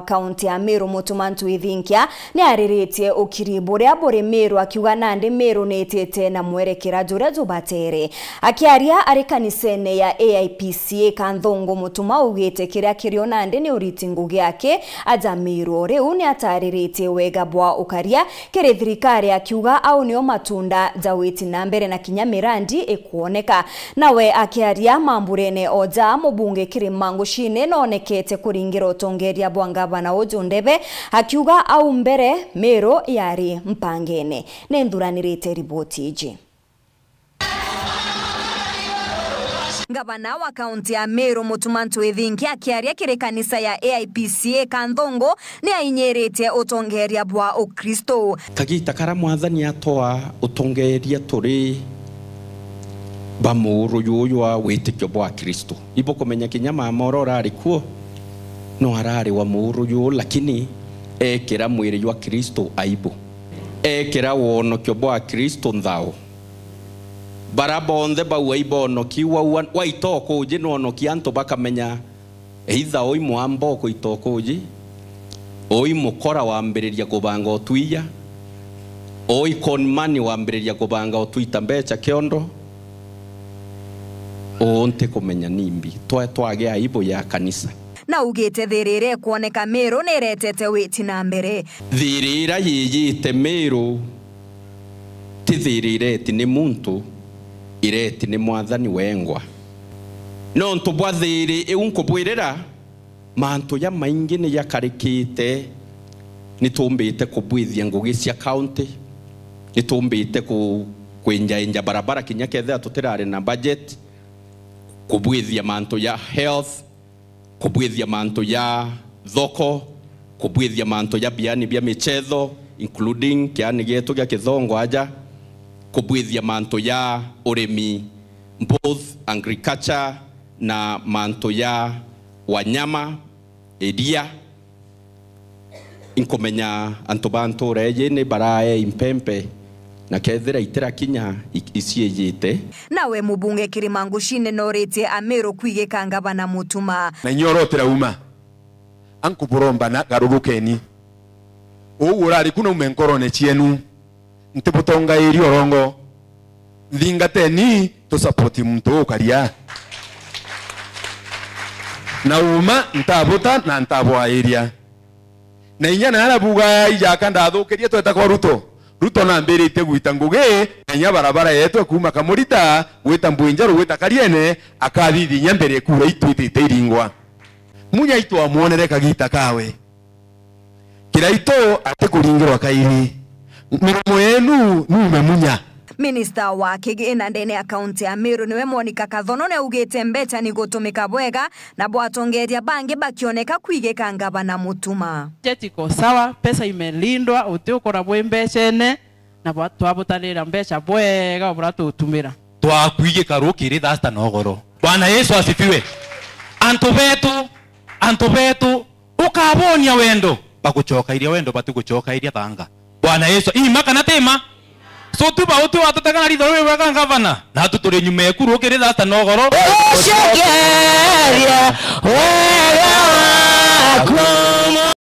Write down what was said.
Kaunti ya Meru Mutumantu Ithinkia ni ariritie ukiri buria buri Meru akiuga nandi Meru netete na mwerekera juria jubatere akiaria ari kanisene ya AIPCA Kanthongo Mutuma ugite kiria kirio nandi ni uriti ngugi yake aja Meru riu ni atariritie wega bwa ukaria kiri thirikari akiuga au nio matunda jawiti na mbere na kinya mirandi ikuoneka nawe akiaria mamburene oja mubunge kiri mangushine nonekete kuringira utongeria bwanga bana ujundebe akiuga au mbere Meru yari mpangene nenduranirite riboti iji. Gavana wa kaunti ya Meru Mutumantu Ithinkia akiaria kiri kanisa ya AIPCA Kanthongo ni ainyerete utongeria bwa ukristo kagita kara mwathani atoa utongeria turi bamuru yuwa witikyo bwa Kristo ibo kumenya kinyama morora arikuo no harari wa muru yu lakini ekera mwiri wa Kristo aibu ekera wono kyo bwa Kristo nthao barabonde bawe ibono kiwa wa itoko uje no kianto bakamenya either oi mwambo ko itoko uje oi mukora wambiriria kubanga otwiya oi konmani wambiriria kubanga otwita mbecha kiondo onte kumenya nimbi twage aibu ya kanisa na ugete thirire kuoneka Meru neretete witi na mbere thirira yiyite Meru ti thirire ti ni muntu ireti ni mwathani wengwa no ntubwa thiri iunkubwirira mantu ya maingi ni yakarikite nitumbite kubwithia ngugi cia county nitumbite kwenja barabara kinya kethe tutirari na budget kubwithia mantu ya health kubwithia mantu ya thoko kubwithia mantu ya biani bia michezo including kiani getu gya Kithongo aja kubwithia mantu ya urimi both agriculture na mantu ya wanyama edia inkomenya antobanto reje ne barae impempe na kethira itira kinya isiejete nawe mubunge Kirimangushine norete Meru kwigeka Gavana Mutuma na nyorotera uma ankuburomba na garurukeni urari kuna umenkorone chienu ntibutonga iri orongo thingateni to support muntu ukaria na uma ntabuta na ntabwa area na inyana arabuga ijaka ndathukirie tweta kwa Ruto na mbere iteguita ngugi nya barabara yetu kuma Kamurita gwita Mbwinjaru gwita Kariene akathithia nyambere kura itwitite iringwa munya itwa muonere kagita kawe kiraito atekuringirwa kairi miromo yenu nume munya. Minister wa kigina ndene ya kaunti ya Meru niwe Monica Kathono ne ugete mbecha ni gutumika bwega na bwatongeria bangi bakioneka kwigeka Gavana Mutuma jetiko sawa pesa imelindwa utiukora bwe mbechene na bwatu abutalira mbecha bwega obratu utumira twakwigeka rukiri thasta nogoro. Bwana Yesu asifiwe. Antu betu ukabonia wendo bakuchoka iria wendo batukuchoka iria thanga. Bwana Yesu imaka na tema so tuba utu atataka ritho wewe Gavana na tutore nyume ekuru kiri thasta nogoro